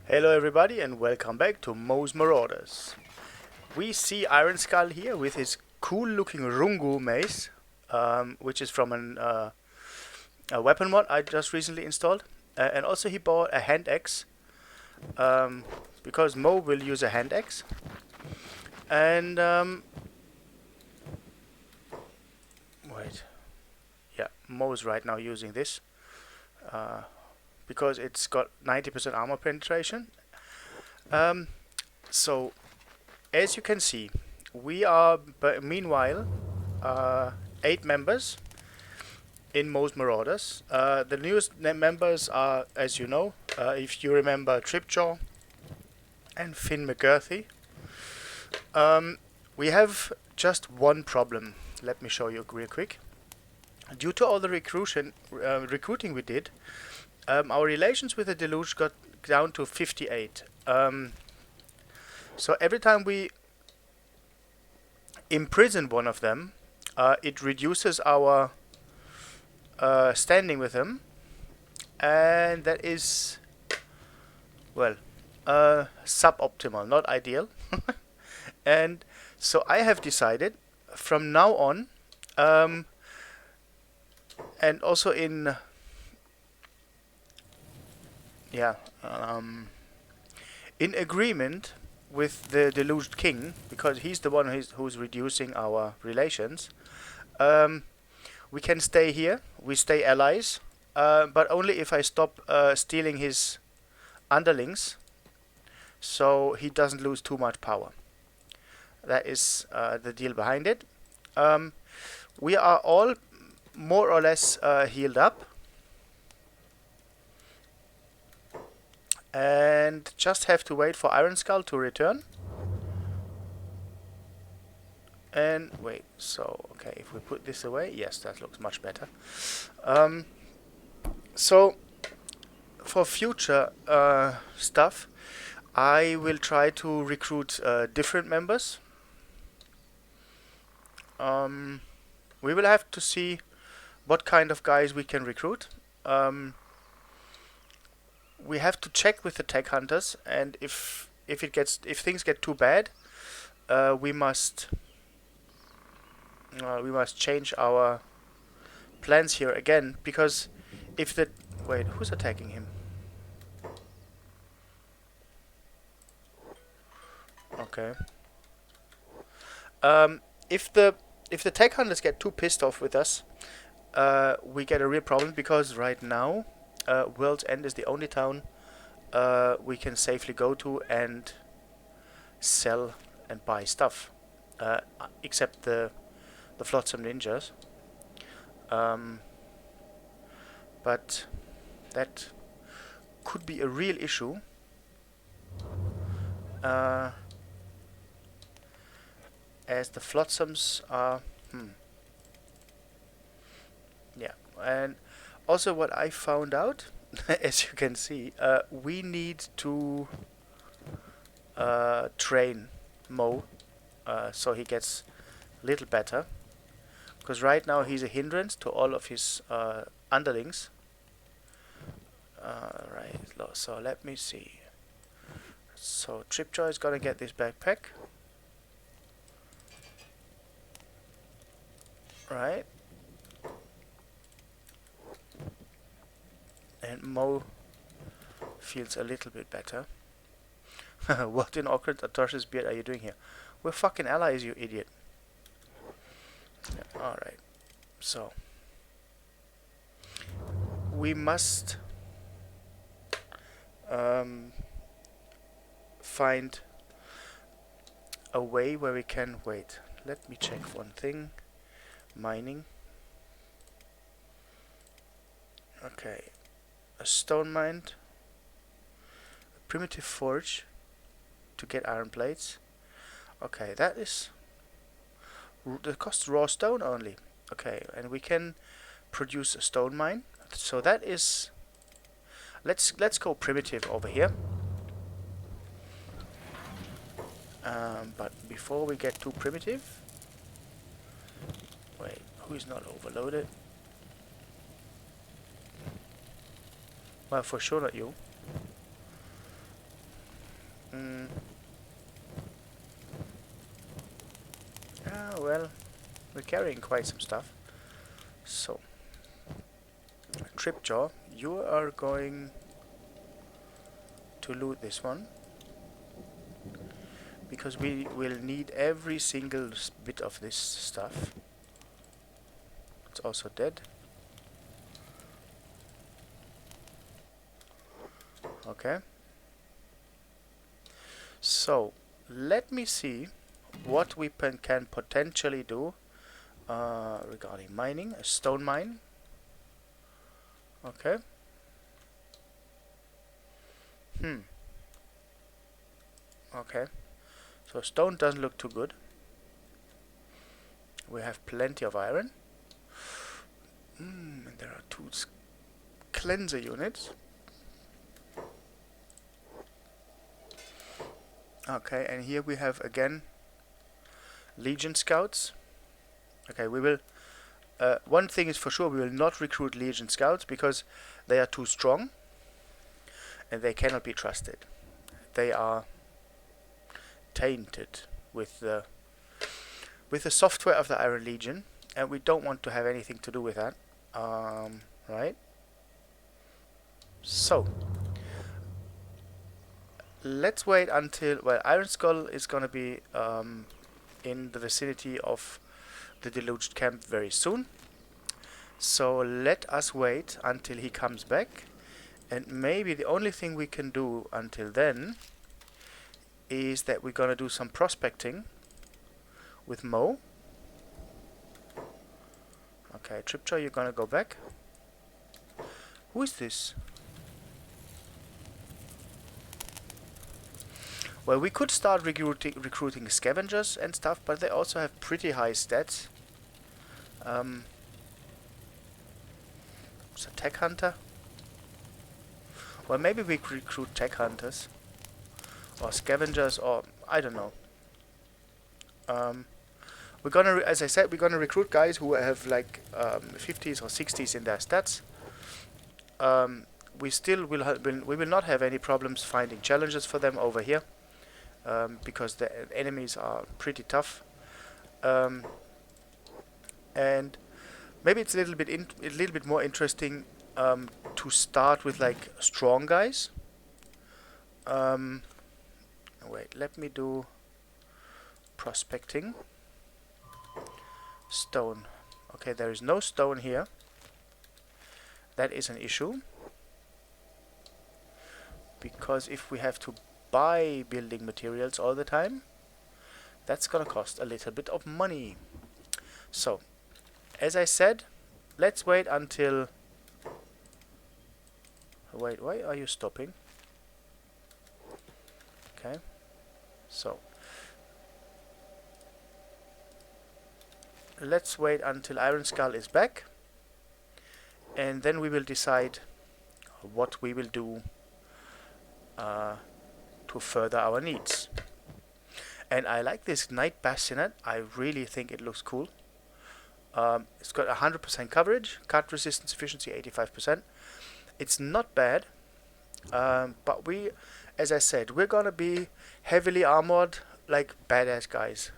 Hello everybody and welcome back to Mo's Marauders. We see Iron Skull here with his cool looking Rungu mace, which is from a weapon mod I just recently installed. And also he bought a hand axe, because Mo will use a hand axe. And wait, yeah, Mo is right now using this. Because it's got 90% armor penetration. So, as you can see, we are meanwhile 8 members in Mo's Marauders. The newest members are, as you know, if you remember, Tripjaw and Finn McGurthy. We have just one problem. Let me show you real quick. Due to all the recruiting we did, our relations with the Deluged got down to 58. So every time we imprison one of them, it reduces our standing with them, and that is, well, suboptimal, not ideal. And so I have decided from now on, and also in in agreement with the Deluged King, because he's the one who's reducing our relations, we can stay here, we stay allies, but only if I stop stealing his underlings, so he doesn't lose too much power. That is the deal behind it. We are all more or less healed up, and just have to wait for Iron Skull to return. And wait, so okay, if we put this away, yes, that looks much better. So for future stuff, I will try to recruit different members. We will have to see what kind of guys we can recruit. We have to check with the tech hunters, and if things get too bad, we must change our plans here again, because if the wait, who's attacking him? Okay. If the tech hunters get too pissed off with us, we get a real problem, because right now World's End is the only town we can safely go to and sell and buy stuff, except the Flotsam Ninjas. But that could be a real issue. As the Flotsams are... Yeah, and also what I found out, as you can see, we need to train Mo, so he gets a little better. Because right now he's a hindrance to all of his underlings. Right, so let me see. So Tripjaw is gonna get this backpack. Right. And Mo feels a little bit better. What in awkward atrocious beard are you doing here? We're fucking allies, you idiot. Yeah, alright. So we must find a way where we can wait. Let me check one thing. Mining. Okay. A stone mine, a primitive forge to get iron plates. Okay, that costs raw stone only. Okay, and we can produce a stone mine. So that is, let's go primitive over here. But before we get too primitive, wait, who is not overloaded? Well, for sure not you. carrying quite some stuff. So, Tripjaw, you are going to loot this one, because we will need every single bit of this stuff. It's also dead. Okay. So, let me see what we can potentially do regarding mining. A stone mine. Okay. Okay. So stone doesn't look too good. We have plenty of iron. And there are two cleanser units. Okay, and here we have again Legion Scouts. Okay, we will... one thing is for sure, we will not recruit Legion Scouts because they are too strong and they cannot be trusted. They are tainted with the software of the Iron Legion, and we don't want to have anything to do with that. Right? So, let's wait until... Well, Iron Skull is gonna be in the vicinity of the Deluged camp very soon. So let us wait until he comes back, and maybe the only thing we can do until then is that we're gonna do some prospecting with Mo. Okay, Tripjaw, you're gonna go back. Who is this? Well, we could start recruiting scavengers and stuff, but they also have pretty high stats. It's a tech hunter. Well, maybe we recruit tech hunters or scavengers, or I don't know. We're gonna, as I said, we're gonna recruit guys who have like 50s or 60s in their stats. We still we will not have any problems finding challenges for them over here, because the enemies are pretty tough. And maybe it's a little bit more interesting to start with like strong guys. Wait, let me do prospecting. Stone. Okay, there is no stone here. That is an issue, because if we have to buy building materials all the time, that's gonna cost a little bit of money. So, as I said, let's wait until... Wait, why are you stopping? Okay, so let's wait until Iron Skull is back, and then we will decide what we will do to further our needs. And I like this Night Bassinet. I really think it looks cool. It's got 100% coverage, cut resistance efficiency 85%. It's not bad, but we, as I said, we're gonna be heavily armored like badass guys,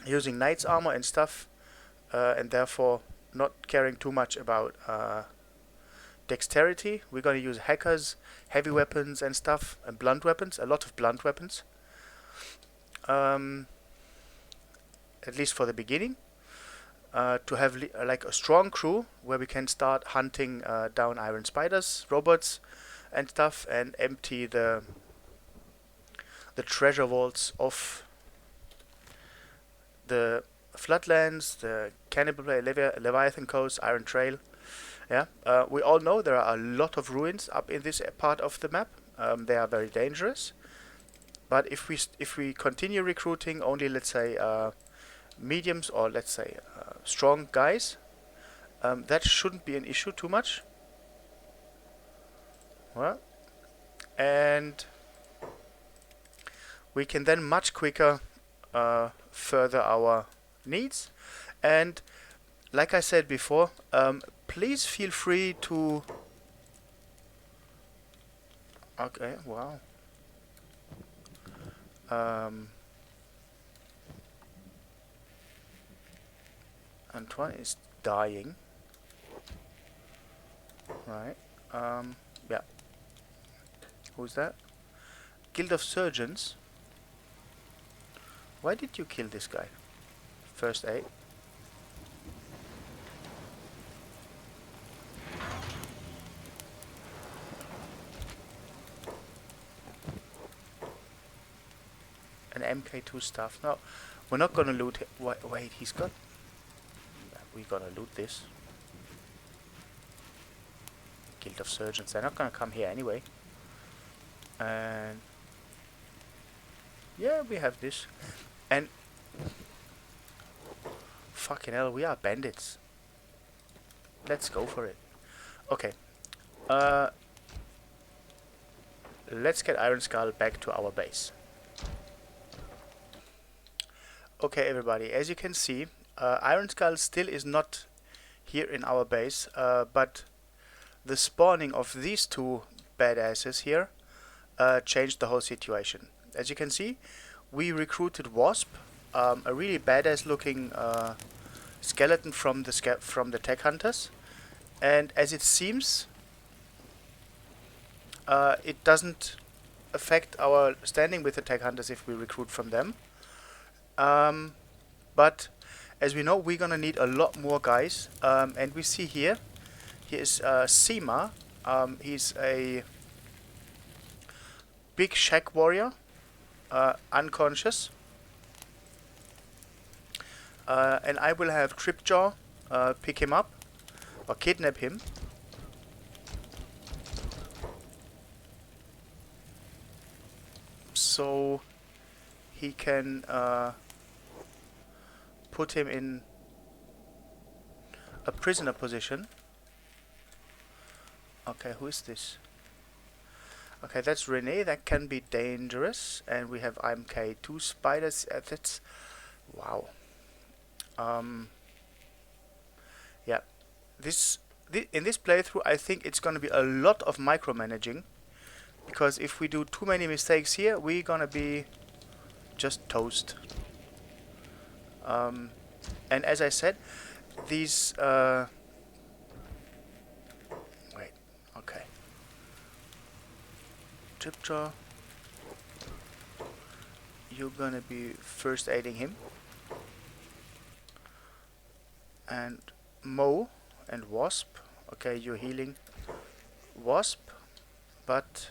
using knight's armor and stuff, and therefore not caring too much about dexterity. We're gonna use hackers, heavy weapons and stuff, and blunt weapons, a lot of blunt weapons, at least for the beginning. To have like a strong crew where we can start hunting down iron spiders, robots and stuff, and empty the treasure vaults of the Floodlands, the Cannibal Leviathan Coast, Iron Trail. Yeah, we all know there are a lot of ruins up in this part of the map. They are very dangerous, but if we continue recruiting only, let's say, mediums, or let's say strong guys, that shouldn't be an issue too much. Well, and we can then much quicker further our needs. And like I said before, please feel free to... Okay, wow. Antoine is dying. Right. Yeah. Who's that? Guild of Surgeons. Why did you kill this guy? First aid. An MK2 staff. No, we're not gonna loot him. Wait, he's got... We're gonna loot this. Guild of Surgeons. They're not gonna come here anyway. And... yeah, we have this. And... fucking hell, we are bandits. Let's go for it. Okay. Let's get Iron Skull back to our base. Okay, everybody, as you can see, Iron Skull still is not here in our base, but the spawning of these two badasses here changed the whole situation. As you can see, we recruited Wasp, a really badass looking skeleton from the tech hunters, and as it seems, it doesn't affect our standing with the tech hunters if we recruit from them. But as we know, we're gonna need a lot more guys, and we see here is Seema. He's a big shack warrior, unconscious, and I will have Tripjaw pick him up or kidnap him. So he can put him in a prisoner position. Okay, who is this? Okay, that's Renee. That can be dangerous. And we have IMK2 spiders. That's... wow. Yeah. In this playthrough, I think it's gonna be a lot of micromanaging. Because if we do too many mistakes here, we're gonna be just toast. And as I said, these... wait, okay. Tripjaw, you're gonna be first aiding him. And Mo and Wasp, okay, you're healing Wasp, but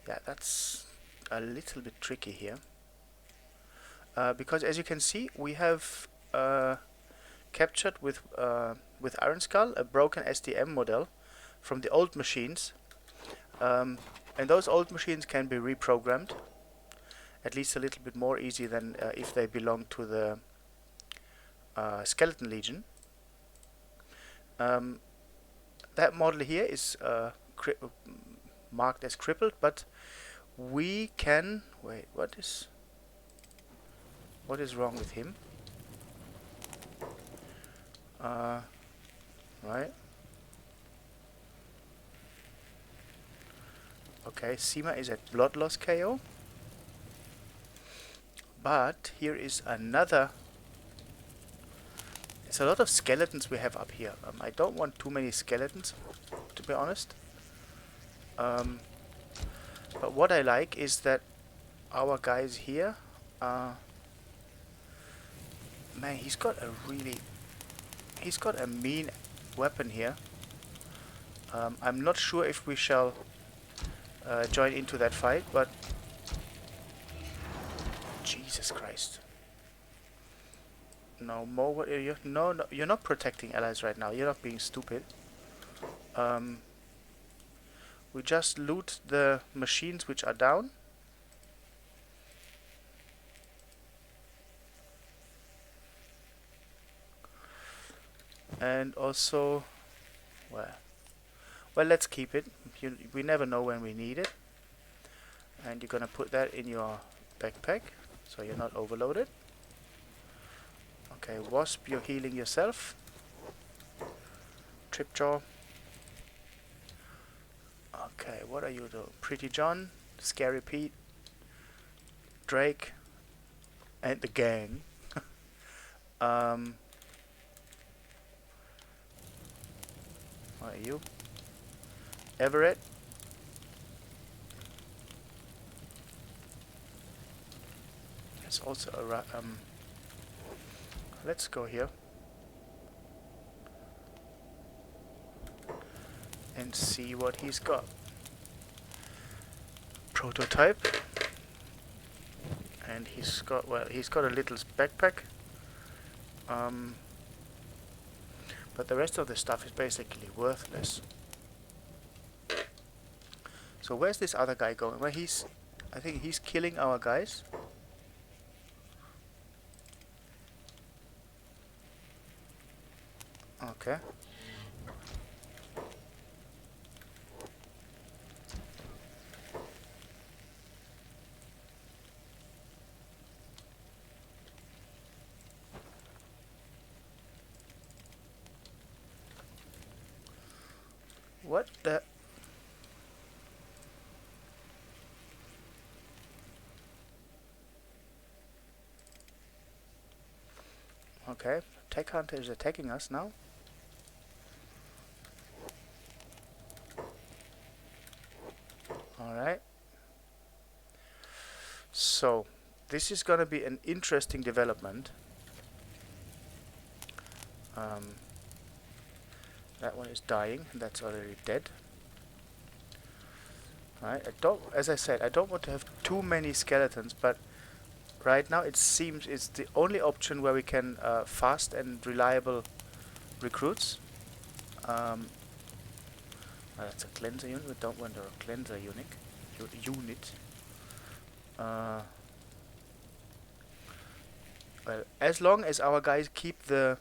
yeah, that's a little bit tricky here. Because as you can see, we have captured with Iron Skull a broken SDM model from the old machines, and those old machines can be reprogrammed, at least a little bit more easy than if they belong to the Skeleton Legion. That model here is marked as crippled, but we can... wait, what is wrong with him? Right. Okay, Seema is at blood loss KO. But here is another... it's a lot of skeletons we have up here. I don't want too many skeletons, to be honest. But what I like is that our guys here... man, he's got a mean weapon here. I'm not sure if we shall join into that fight, but Jesus Christ. No, Mo, what are you? No, you're not protecting allies right now. You're not being stupid. We just loot the machines which are down. And also, well, let's keep it. We never know when we need it. And you're gonna put that in your backpack, so you're not overloaded. Okay, Wasp, you're healing yourself. Tripjaw. Okay, what are you doing? Pretty John, Scary Pete, Drake, and the gang. Are you? Everett? It's also a let's go here and see what he's got. Prototype. And he's got, well, he's got a little backpack. But the rest of the stuff is basically worthless. So where's this other guy going? Well, I think he's killing our guys. Okay. What the? Okay, Tech Hunter is attacking us now. Alright. So, this is gonna be an interesting development. That one is dying, that's already dead. Alright, as I said, I don't want to have too many skeletons, but right now it seems it's the only option where we can fast and reliable recruits. That's a cleanser unit. We don't want a cleanser unit. Well, as long as our guys keep the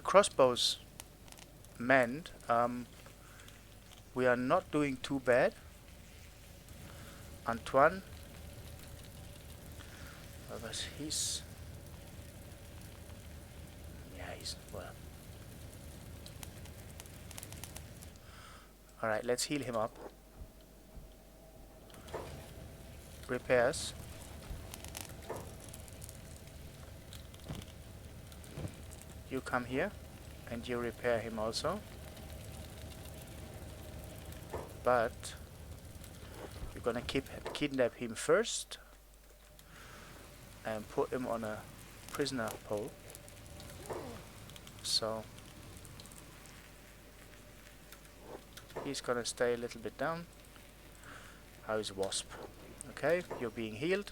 crossbows manned, we are not doing too bad. Antoine, he's well. Alright, let's heal him up. Repairs. You come here and you repair him also. But you're gonna kidnap him first and put him on a prisoner pole. So he's gonna stay a little bit down. How is Wasp? Okay, you're being healed.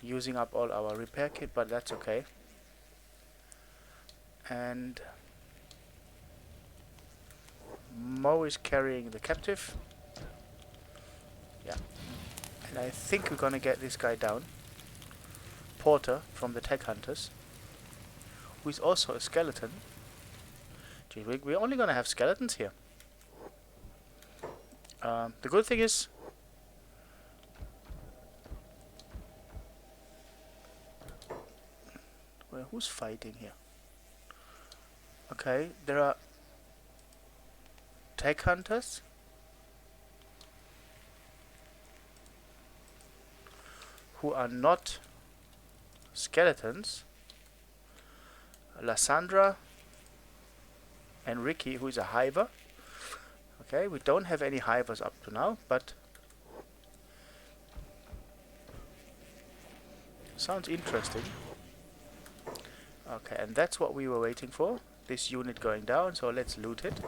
Using up all our repair kit, but that's okay. And Mo is carrying the captive. Yeah. And I think we're gonna get this guy down. Porter from the Tech Hunters, who is also a skeleton. Gee, we're only gonna have skeletons here. The good thing is, well, who's fighting here? Okay, there are Tech Hunters who are not skeletons. Lysandra and Ricky, who is a hiver. Okay, we don't have any hivers up to now, but sounds interesting. Okay, and that's what we were waiting for. This unit going down, so let's loot it.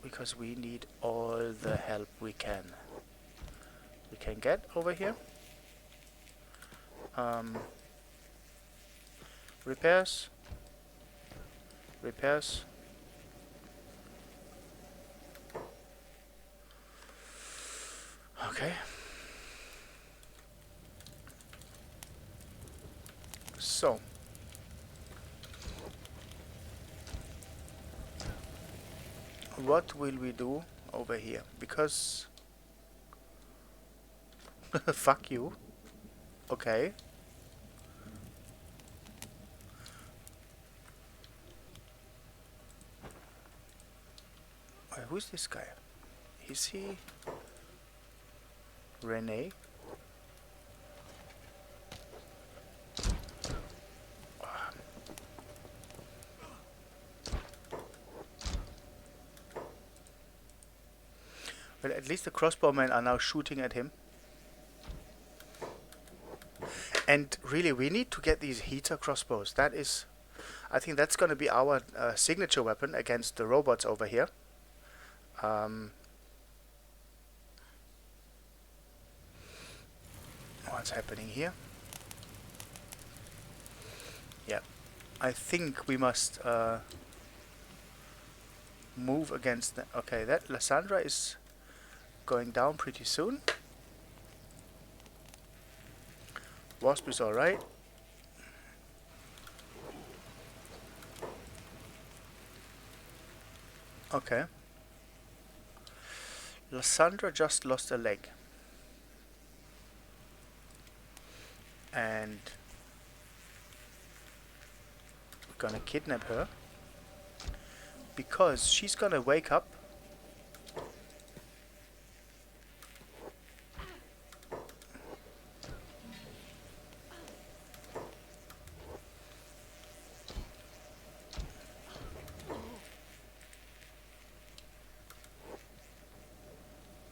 Because we need all the help we can get over here. Repairs. Okay. So. What will we do over here? Because fuck you. Okay. Who's this guy? Is he Rene? But at least the crossbowmen are now shooting at him. And really, we need to get these heater crossbows. That is, I think that's going to be our signature weapon against the robots over here. What's happening here? Yeah, I think we must move against the... Okay, that Lysandra is going down pretty soon. Wasp is alright. Okay. Lysandra just lost a leg. And we're gonna kidnap her. Because she's gonna wake up.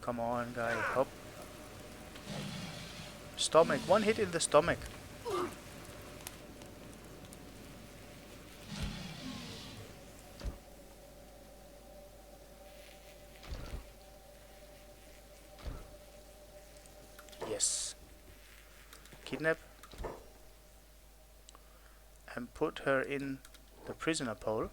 Come on, guy, hop. Stomach, one hit in the stomach. Yes. Kidnap. And put her in the prisoner pole.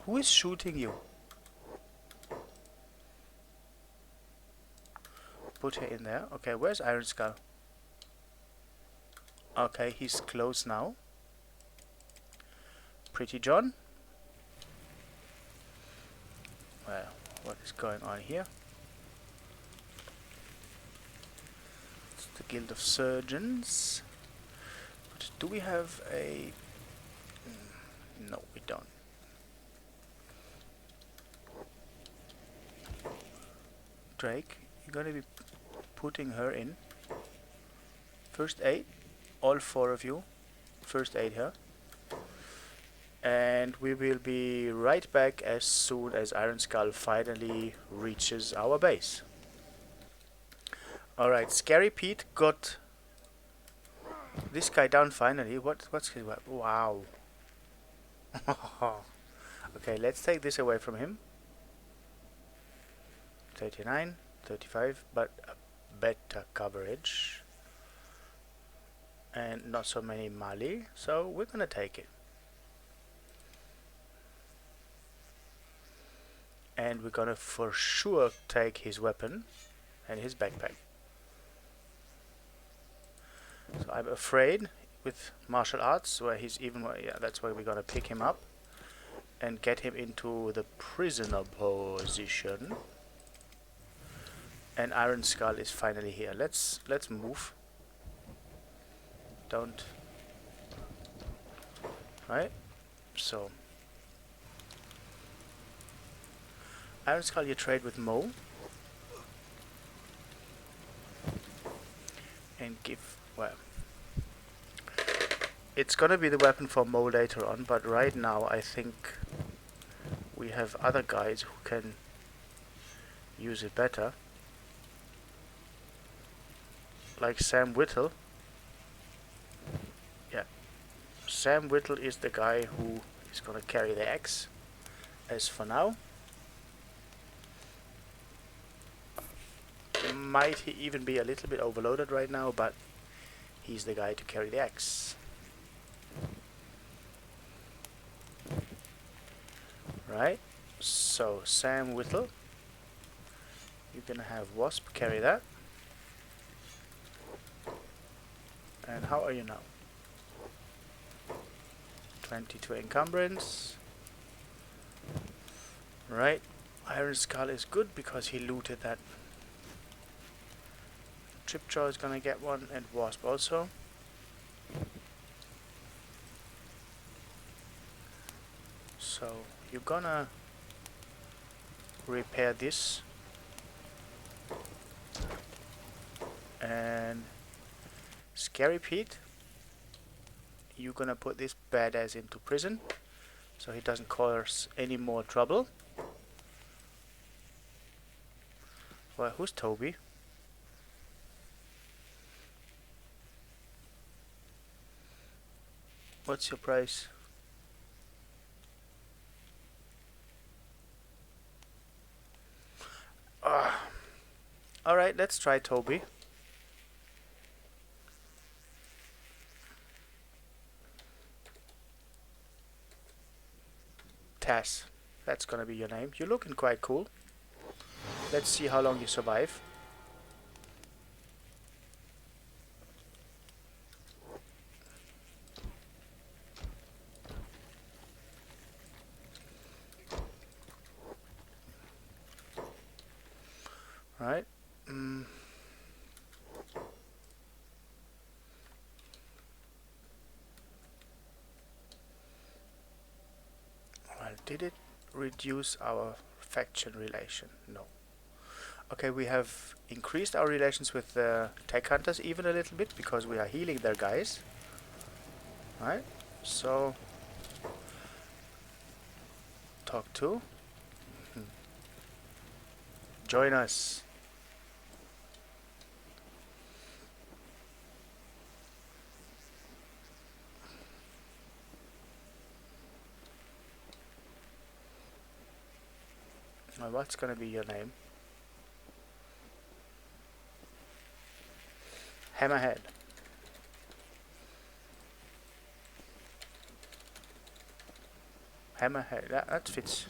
Who is shooting you? Put her in there. Okay, where's Iron Skull? Okay, he's close now. Pretty John. Well, what is going on here? It's the Guild of Surgeons. But do we have a... No, we don't. Drake, you're gonna be putting her in. First aid, all four of you. First aid her. And we will be right back as soon as Iron Skull finally reaches our base. Alright, Scary Pete got this guy down finally. What's his weapon? Wow. Okay, let's take this away from him. 39, 35, but better coverage. And not so many Mali, so we're gonna take it. And we're gonna for sure take his weapon and his backpack. So I'm afraid with martial arts, where he's even, yeah, that's where we're gonna pick him up and get him into the prisoner position. And Iron Skull is finally here. Let's move. Don't. Right? So Iron Skull, you trade with Mo. And give, well, it's gonna be the weapon for Mo later on, but right now I think we have other guys who can use it better. Like Sam Whittle. Yeah. Sam Whittle is the guy who is gonna carry the axe. As for now. Might he even be a little bit overloaded right now, but he's the guy to carry the axe. Right, so Sam Whittle, you're gonna have Wasp carry that. And how are you now? 22 encumbrance. Right, Iron Skull is good because he looted that. Tripjaw is gonna get one, and Wasp also. So you're gonna repair this. And Scary Pete, you're gonna put this badass into prison so he doesn't cause any more trouble. Well, who's Toby? What's your price? Alright, let's try Toby. Taz. That's gonna be your name. You're looking quite cool. Let's see how long you survive. Right. Well, did it reduce our faction relation? No. Okay, we have increased our relations with the tech hunters even a little bit because we are healing their guys. Right. So talk to. Join us. Well, what's gonna be your name? Hammerhead. Hammerhead. That fits.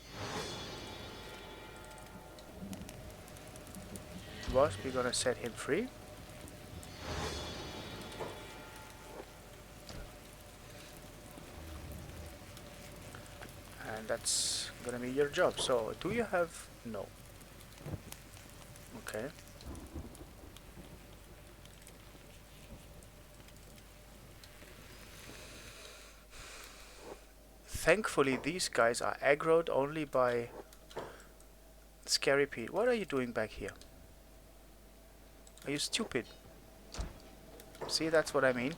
Boss, we're gonna set him free. And that's gonna be your job. So, do you have... No. Okay. Thankfully, these guys are aggroed only by Scary Pete. What are you doing back here? Are you stupid? See, that's what I mean.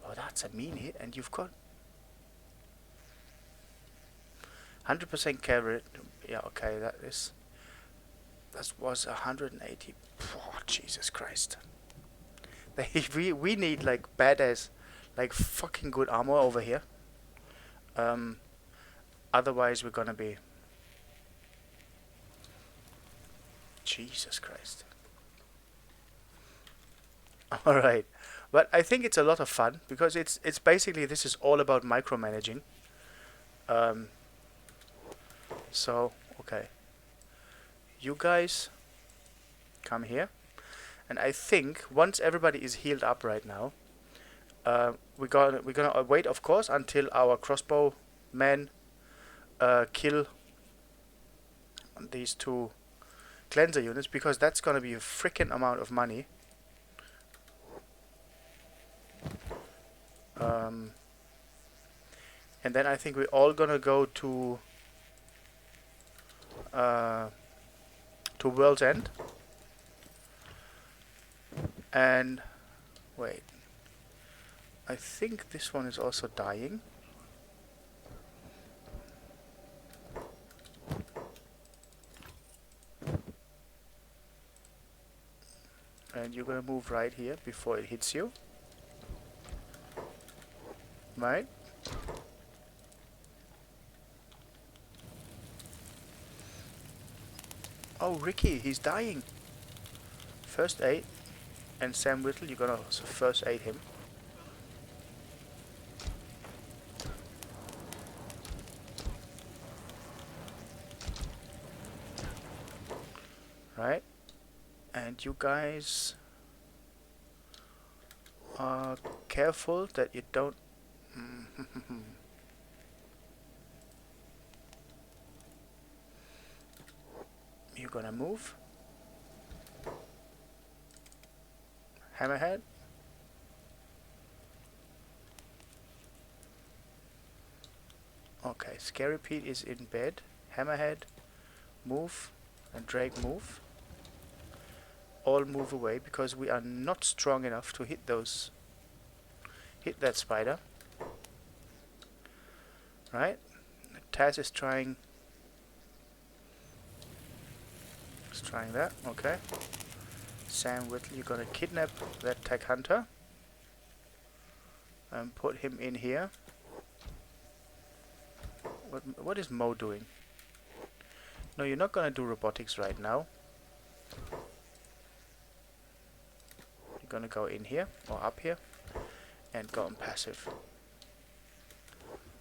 Oh, that's a mean hit, and you've got 100% carrot. Yeah, okay, that was 180. Oh, Jesus Christ. we need like badass, like fucking good armor over here. Otherwise we're gonna be... Jesus Christ. Alright. But I think it's a lot of fun because it's basically, this is all about micromanaging. So, okay. You guys come here. And I think once everybody is healed up right now, we're gonna wait, of course, until our crossbow men kill these two cleanser units, because that's gonna be a freaking amount of money. And then I think we're all gonna go to World's End. And wait, I think this one is also dying. And you're gonna move right here before it hits you. Right? Oh, Ricky, he's dying. First aid. And Sam Whittle, you're gonna also first aid him. Right? And you guys are careful that you don't... You're gonna move. Hammerhead. Okay, Scary Pete is in bed. Hammerhead, move. And Drake, move. All move away because we are not strong enough to hit Hit that spider. Right? Taz is trying... He's trying that. Okay. Sam Whittle, you're gonna kidnap that tech hunter. And put him in here. What is Mo doing? No, you're not gonna do robotics right now. You're gonna go in here, or up here, and go on passive.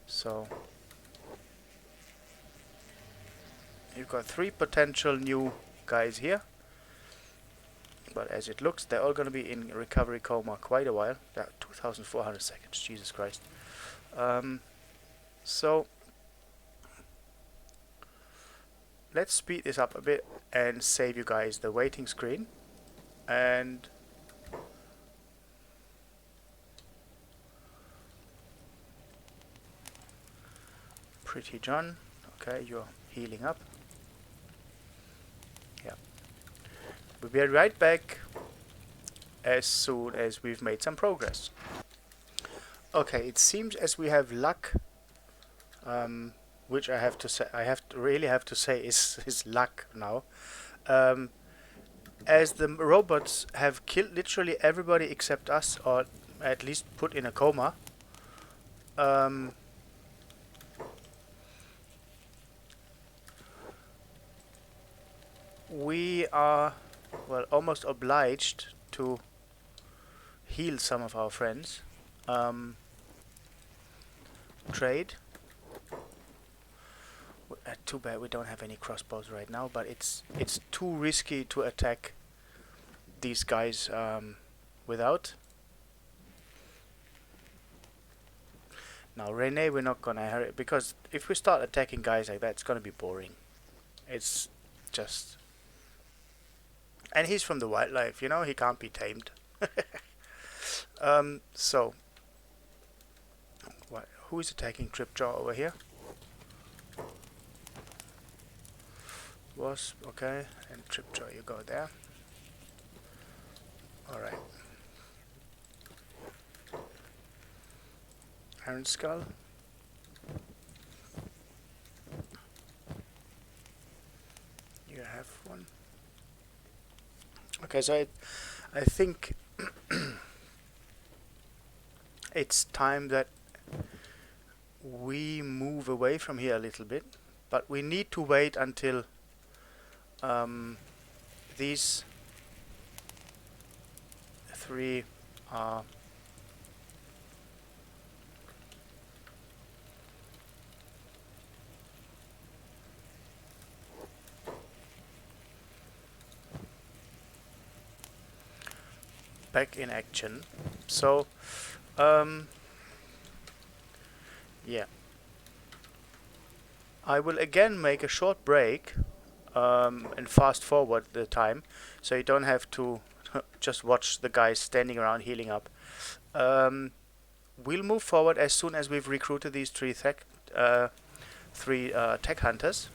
So, you've got 3 potential new guys here. But as it looks, they're all gonna be in recovery coma quite a while. 2,400 seconds, Jesus Christ. So, let's speed this up a bit and save you guys the waiting screen. And Pretty John, okay, you're healing up. Yeah. We'll be right back as soon as we've made some progress. Okay, it seems as we have luck, which I have to say, really have to say is luck now. As the robots have killed literally everybody except us, or at least put in a coma. We are, well, almost obliged to heal some of our friends. Trade. Too bad we don't have any crossbows right now, but it's too risky to attack these guys without. Now Rene, we're not gonna hurry, because if we start attacking guys like that, it's gonna be boring. It's just... And he's from the wildlife, you know, he can't be tamed. So... Who is attacking Tripjaw over here? Wasp, okay, and Tripjaw, you go there. Alright. Iron Skull. You have one. Okay, so I think it's time that we move away from here a little bit, but we need to wait until these 3 are back in action. So yeah, I will again make a short break and fast forward the time, so you don't have to just watch the guys standing around healing up. We'll move forward as soon as we've recruited these 3 tech hunters.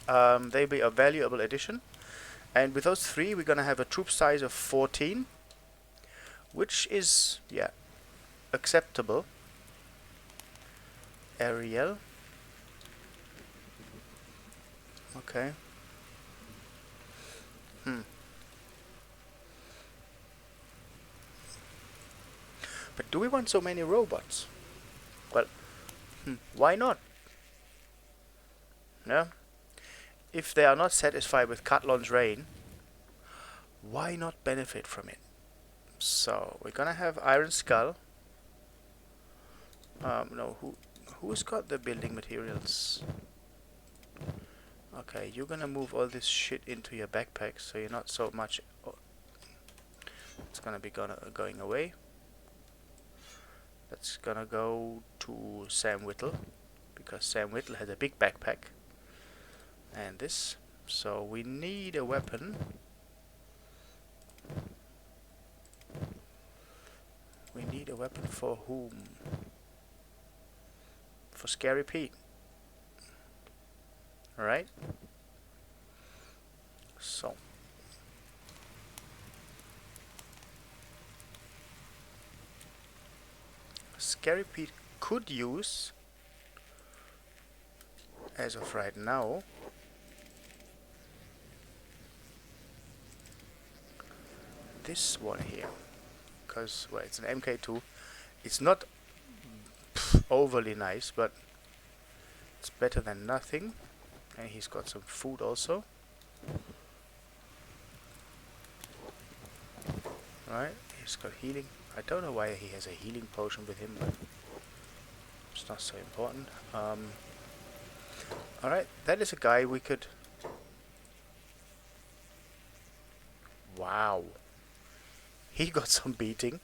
They'll be a valuable addition, and with those 3 we're gonna have a troop size of 14, which is, yeah, acceptable. Ariel. Okay. But do we want so many robots? Well, why not? No? If they are not satisfied with Catlon's reign, why not benefit from it? So, we're gonna have Iron Skull. No, who's got the building materials? Okay, you're gonna move all this shit into your backpack, so you're not so much... it's gonna be going away. That's gonna go to Sam Whittle, because Sam Whittle has a big backpack. And this. So we need a weapon. We need a weapon for whom? For Scary Pete. Alright. So. Scary Pete could use, as of right now, this one here, because well, it's an MK2. It's not overly nice, but it's better than nothing. And he's got some food also. Right, he's got healing. I don't know why he has a healing potion with him, but it's not so important. Alright, that is a guy we could... Wow. He got some beating.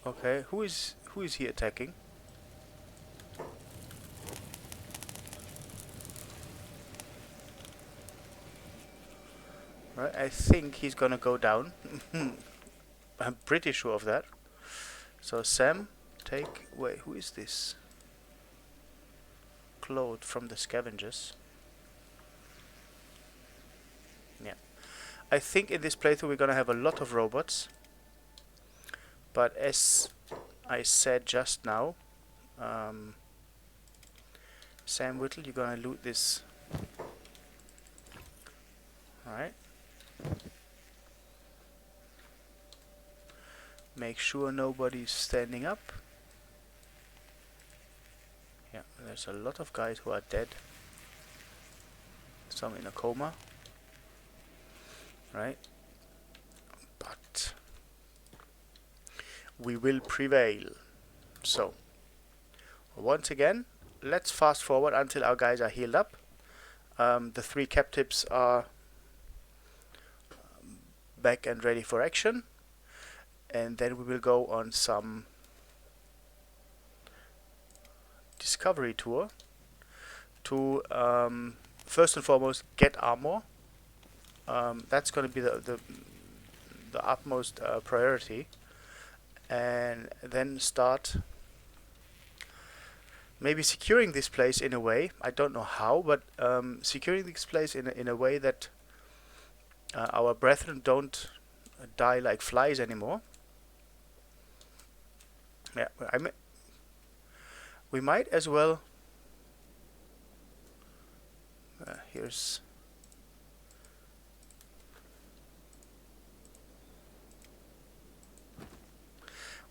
Okay, who is he attacking? Right, I think he's gonna go down. I'm pretty sure of that. So Sam, take... Wait, who is this? Claude from the scavengers. Yeah. I think in this playthrough we're gonna have a lot of robots. But as I said just now, Sam Whittle, you're gonna loot this. Alright. Make sure nobody's standing up. Yeah, there's a lot of guys who are dead. Some in a coma. Right. But we will prevail. So, once again, let's fast forward until our guys are healed up. The 3 captives are back and ready for action. And then we will go on some discovery tour to first and foremost get armor. That's going to be the utmost priority, and then start maybe securing this place in a way. I don't know how, but securing this place in a way that our brethren don't die like flies anymore. Yeah, we might as well. Here's.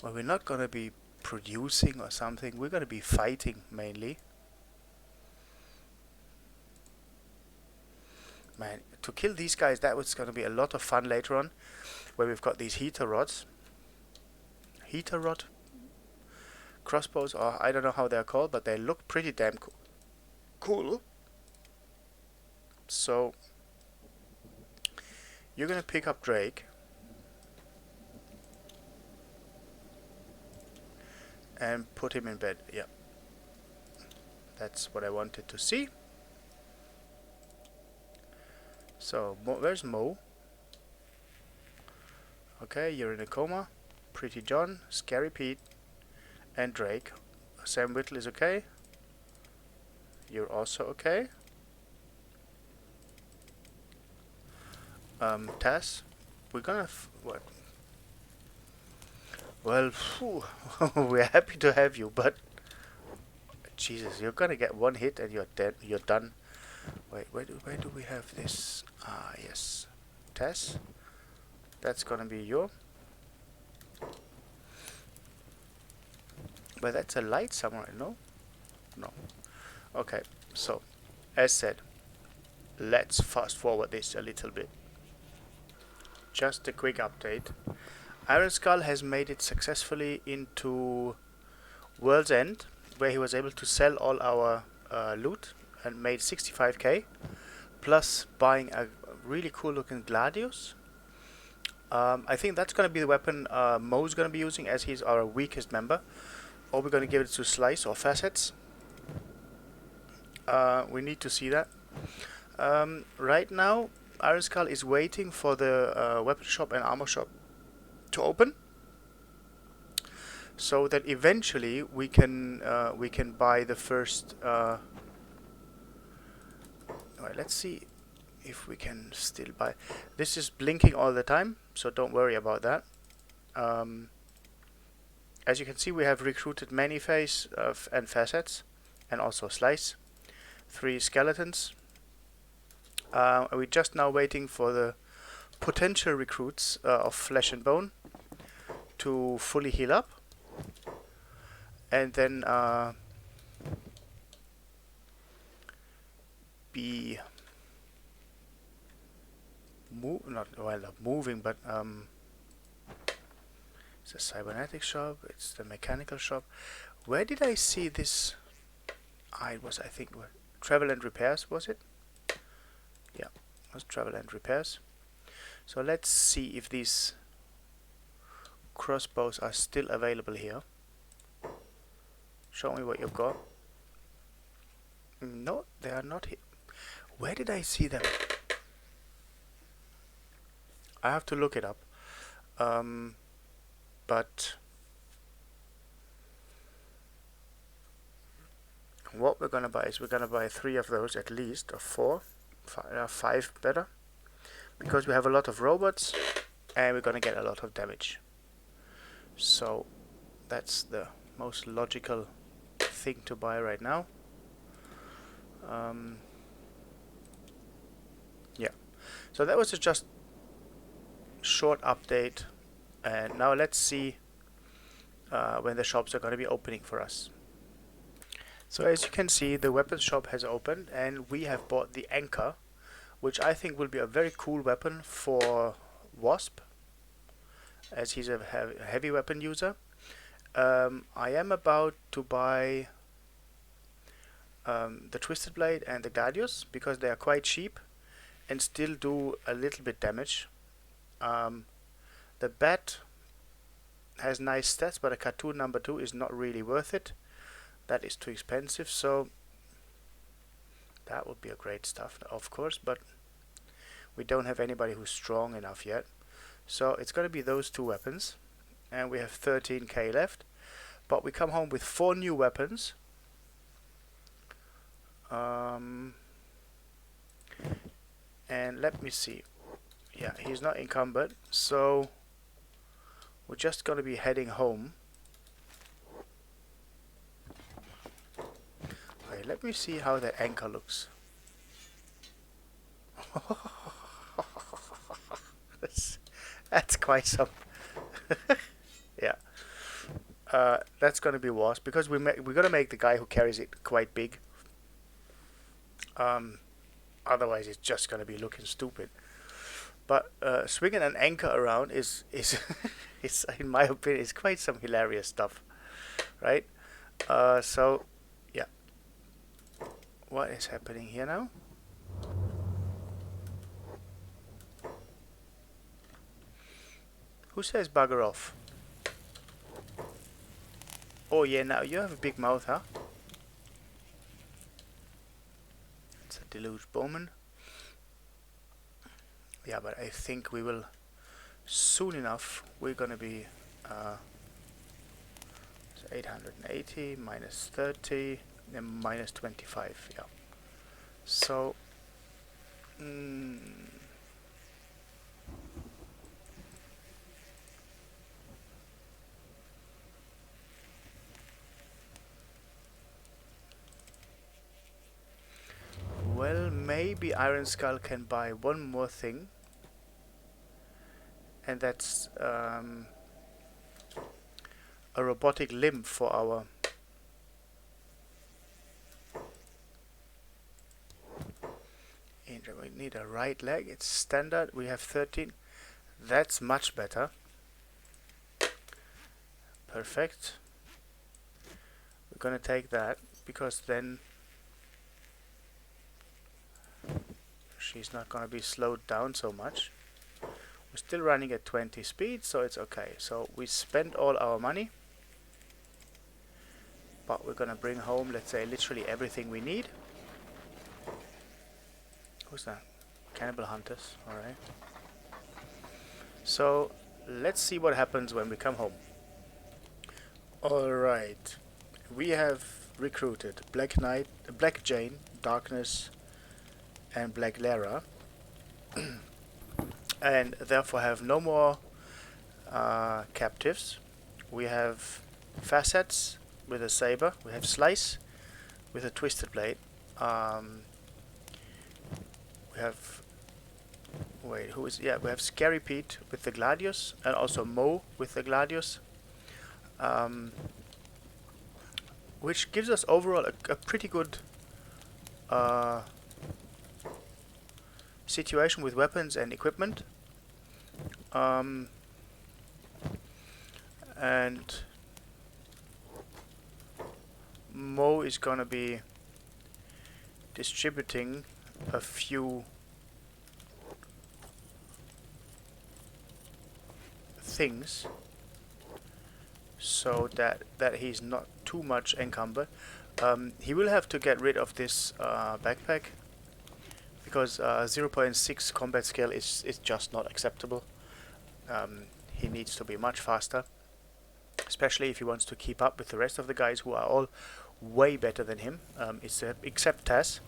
Well, we're not gonna be producing or something. We're gonna be fighting mainly. Man, to kill these guys, that was gonna be a lot of fun later on, where we've got these heater rods. Heater rod crossbows, or I don't know how they're called, but they look pretty damn cool. So you're gonna pick up Drake and put him in bed. Yeah, that's what I wanted to see. So where's Mo? Okay, you're in a coma. Pretty John, Scary Pete, and Drake. Sam Whittle is okay. You're also okay. Taz, we're gonna what? Well, we're happy to have you, but Jesus, you're gonna get one hit and you're dead. You're done. Wait, where do we have this? Ah, yes, Taz. That's gonna be your. But that's a light samurai, no? No. Okay, so, as said, let's fast forward this a little bit. Just a quick update. Iron Skull has made it successfully into World's End, where he was able to sell all our loot and made 65k, plus buying a really cool looking Gladius. I think that's going to be the weapon Mo's going to be using, as he's our weakest member. Or we're going to give it to Slice or Facets. We need to see that. Right now, Iron Skull is waiting for the weapon shop and armor shop to open. so that eventually we can buy the first. Alright, let's see if we can still buy. This is blinking all the time, so don't worry about that. As you can see, we have recruited many face and facets, and also slice. 3 skeletons. We're just now waiting for the potential recruits of flesh and bone to fully heal up, and then be not moving, but it's a cybernetic shop, it's the mechanical shop. Where did I see this? It was, I think, travel and repairs, was it? Yeah, it was travel and repairs. So let's see if these crossbows are still available here. Show me what you've got. No, they are not here. Where did I see them? I have to look it up. But what we're gonna buy is we're gonna buy 3 of those at least, or 4, 5 better, because we have a lot of robots and we're gonna get a lot of damage. So that's the most logical thing to buy right now. Yeah, so that was just short update, and now let's see when the shops are going to be opening for us. So as you can see, the weapons shop has opened and we have bought the anchor, which I think will be a very cool weapon for Wasp, as he's a heavy weapon user. I am about to buy the Twisted Blade and the Gladius because they are quite cheap and still do a little bit damage. The Bat has nice stats, but a cartoon number 2 is not really worth it. That is too expensive, so that would be a great stuff, of course, but we don't have anybody who's strong enough yet. So it's going to be those 2 weapons, and we have 13k left, but we come home with 4 new weapons. And let me see. Yeah, he's not encumbered, so we're just going to be heading home. Okay, let me see how the anchor looks. That's quite some. Yeah. That's going to be Wasp, because we're going to make the guy who carries it quite big. Otherwise it's just going to be looking stupid. But swinging an anchor around is in my opinion, is quite some hilarious stuff, right? So yeah, what is happening here now? Who says bugger off? Oh yeah, now you have a big mouth, huh? It's a Deluged Bowman. Yeah, but I think we will soon enough. We're gonna be 880 minus 30 and minus 25. Yeah. So well, maybe Iron Skull can buy one more thing, and that's a robotic limb for our we need a right leg. It's standard. We have 13. That's much better. Perfect. We're gonna take that, because then she's not gonna be slowed down so much. We're still running at 20 speed, so it's okay. So we spent all our money, but we're gonna bring home, let's say, literally everything we need. Who's that? Cannibal hunters. Alright. So let's see what happens when we come home. Alright. We have recruited Black Knight, Black Jane, Darkness, and Black Lara, and therefore have no more captives. We have Facets with a saber. We have Slice with a twisted blade. We have we have Scary Pete with the Gladius, and also Mo with the Gladius, which gives us overall a pretty good situation with weapons and equipment. And Mo is gonna be distributing a few things so that he's not too much encumbered. He will have to get rid of this backpack because 0.6 combat skill is just not acceptable. He needs to be much faster, especially if he wants to keep up with the rest of the guys who are all way better than him, except Tess.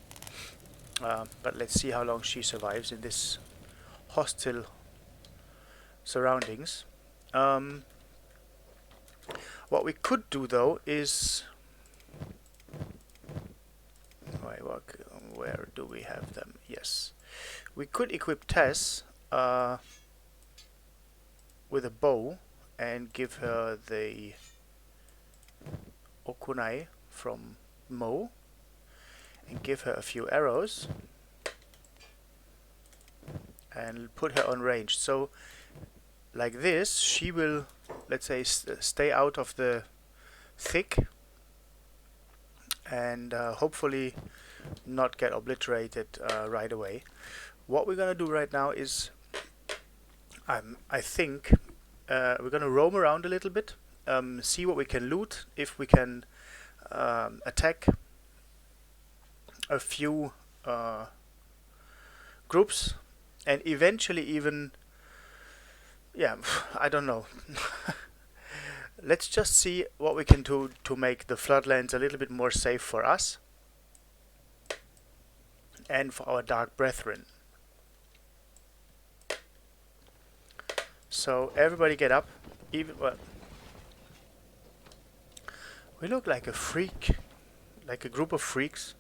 But let's see how long she survives in this hostile surroundings. What we could do though is... where do we have them? Yes. We could equip Tess with a bow and give her the Okunai from Mo and give her a few arrows and put her on range. So like this, she will, let's say, stay out of the thick and hopefully not get obliterated right away. What we're gonna do right now is I think we're gonna roam around a little bit, see what we can loot, if we can attack a few groups, and eventually even, yeah, I don't know. Let's just see what we can do to make the Floodlands a little bit more safe for us and for our dark brethren. So everybody get up. Even well, we look like a freak, like a group of freaks.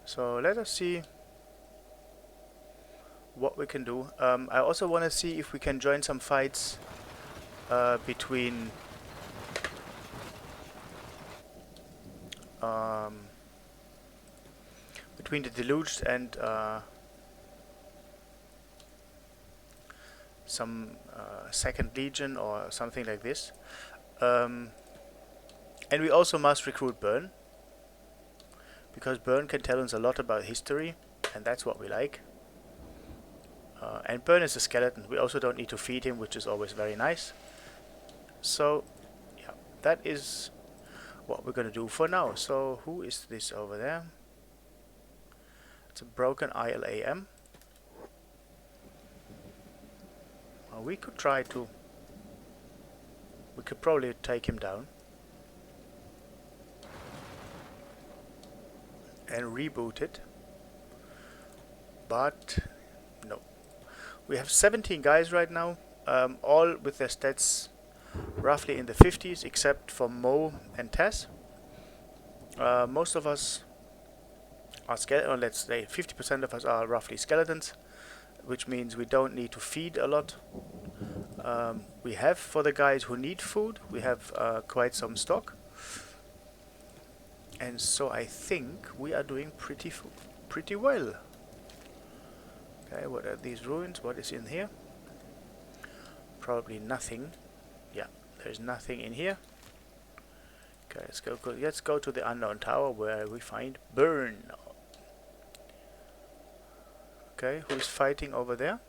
So let us see what we can do. I also want to see if we can join some fights between the Deluged and some second legion or something like this. And we also must recruit Burn, because Burn can tell us a lot about history, and that's what we like. And Burn is a skeleton. We also don't need to feed him, which is always very nice. So, yeah, that is what we're gonna do for now. So, who is this over there? It's a broken ILAM. Well, we could try to... we could probably take him down and reboot it, but no. We have 17 guys right now, all with their stats roughly in the 50s, except for Mo and Tess. Most of us are skeletons, let's say 50% of us are roughly skeletons, which means we don't need to feed a lot. We have, for the guys who need food, we have quite some stock. And so I think we are doing pretty well. Okay, what are these ruins? What is in here? Probably nothing. Yeah, there's nothing in here. Okay, let's go to the unknown tower where we find Burn. Okay, who's fighting over there?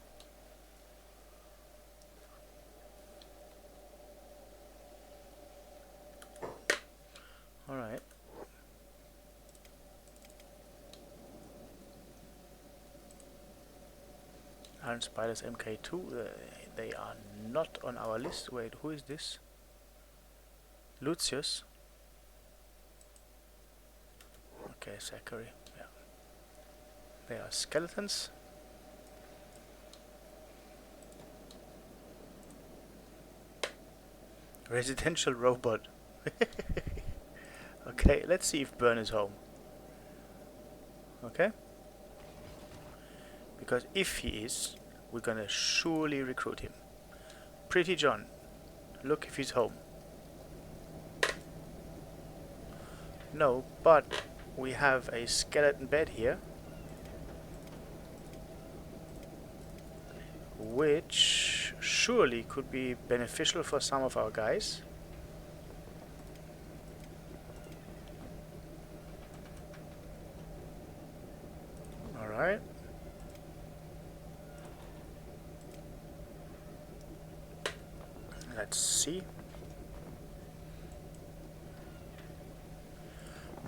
Alright. Iron Spiders MK2, they are not on our list. Wait, who is this? Lucius. Okay, Zachary. Yeah. They are skeletons. Residential robot. Okay, let's see if Burn is home. Okay? Because if he is, we're gonna surely recruit him. Pretty John, look if he's home. No, but we have a skeleton bed here, which surely could be beneficial for some of our guys. Alright. Let's see.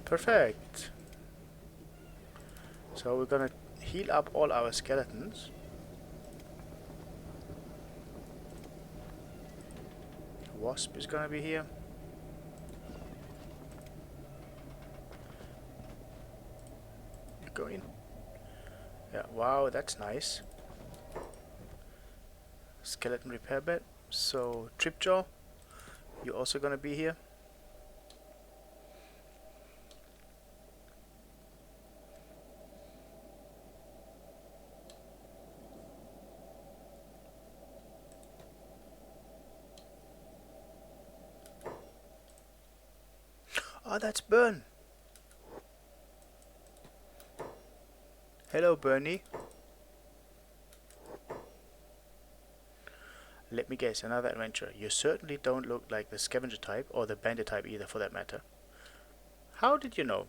Perfect. So we're gonna heal up all our skeletons. Wasp is gonna be here. Go in. Yeah, wow, that's nice. Skeleton repair bed. So, Tripjaw, you're also gonna be here. Oh, that's Burn. Hello, Bernie. Let me guess, another adventure. You certainly don't look like the scavenger type, or the bandit type either for that matter. How did you know?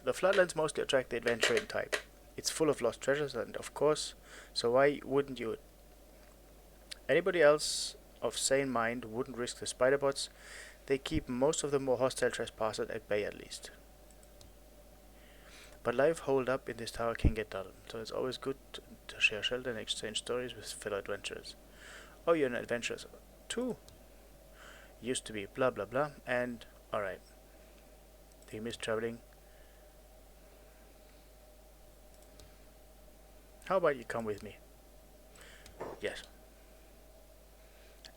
The Floodlands mostly attract the adventuring type. It's full of lost treasures and of course, so why wouldn't you? Anybody else of sane mind wouldn't risk the spider bots. They keep most of the more hostile trespassers at bay at least. But life holed up in this tower can get dull, so it's always good to share shelter and exchange stories with fellow adventurers. Oh, you're an adventurer too? Used to be blah blah blah, and alright. Do you miss traveling? How about you come with me? Yes.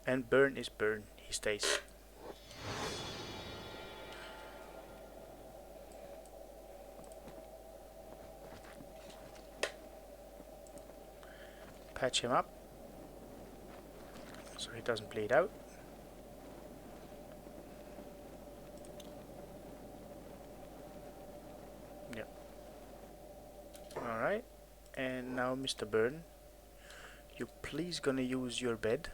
And Burn is Burn, he stays. Patch him up so he doesn't bleed out. Yep. Alright, and now Mr. Burn, you please gonna use your bed.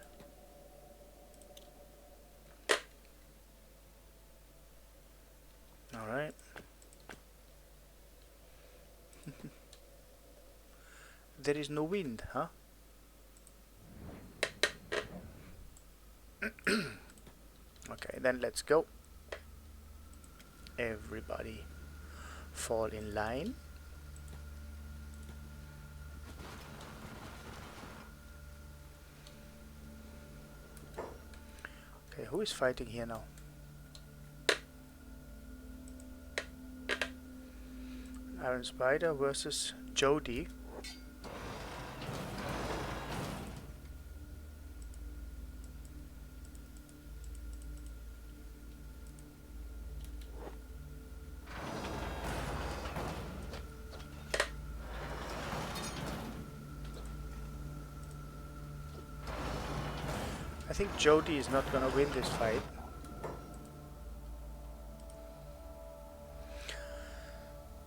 Alright. There is no wind, huh? Okay, then let's go. Everybody fall in line. Okay, who is fighting here now? Iron Spider versus Jody. I think Jody is not gonna win this fight.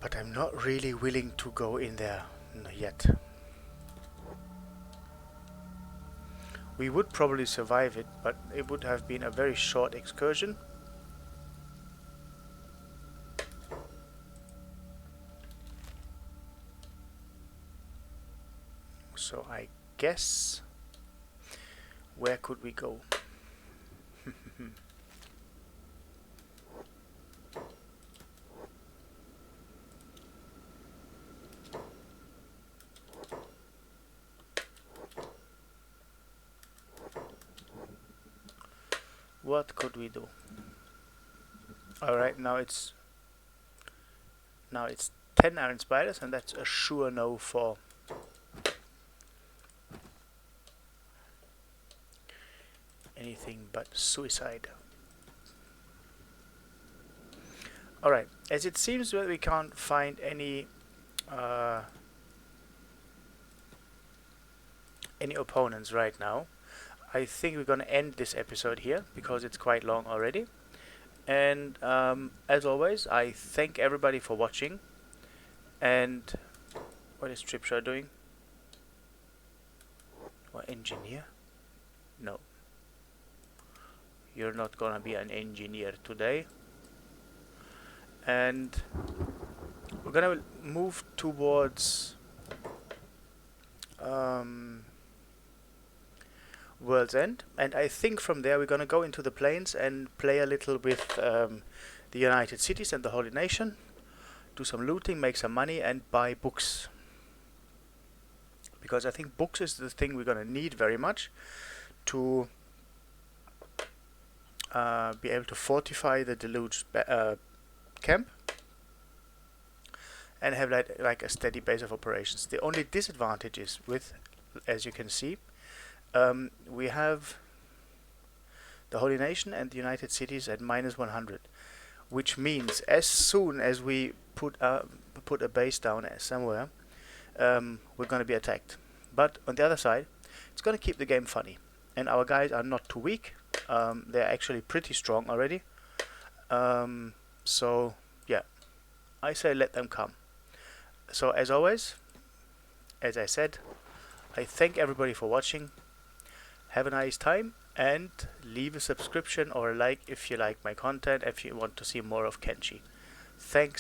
But I'm not really willing to go in there yet. We would probably survive it, but it would have been a very short excursion. So I guess, where could we go? what could we do? Alright, now it's 10 iron spiders, and that's a sure no for anything but suicide. Alright, as it seems that we can't find any opponents right now, I think we're gonna end this episode here because it's quite long already. And as always, I thank everybody for watching. And what is Tripshire doing? What, engineer? No. You're not gonna be an engineer today. And we're gonna move towards World's End, and I think from there we're gonna go into the plains and play a little with the United Cities and the Holy Nation, do some looting, make some money, and buy books, because I think books is the thing we're gonna need very much to be able to fortify the Deluged camp and have like a steady base of operations. The only disadvantage is with, as you can see, we have the Holy Nation and the United Cities at -100, which means as soon as we put a base down somewhere, we're going to be attacked. But on the other side, it's going to keep the game funny, and our guys are not too weak. They're actually pretty strong already. So yeah, I say let them come. So as always, as I said, I thank everybody for watching. Have a nice time, and leave a subscription or a like if you like my content, if you want to see more of Kenhsi. Thanks.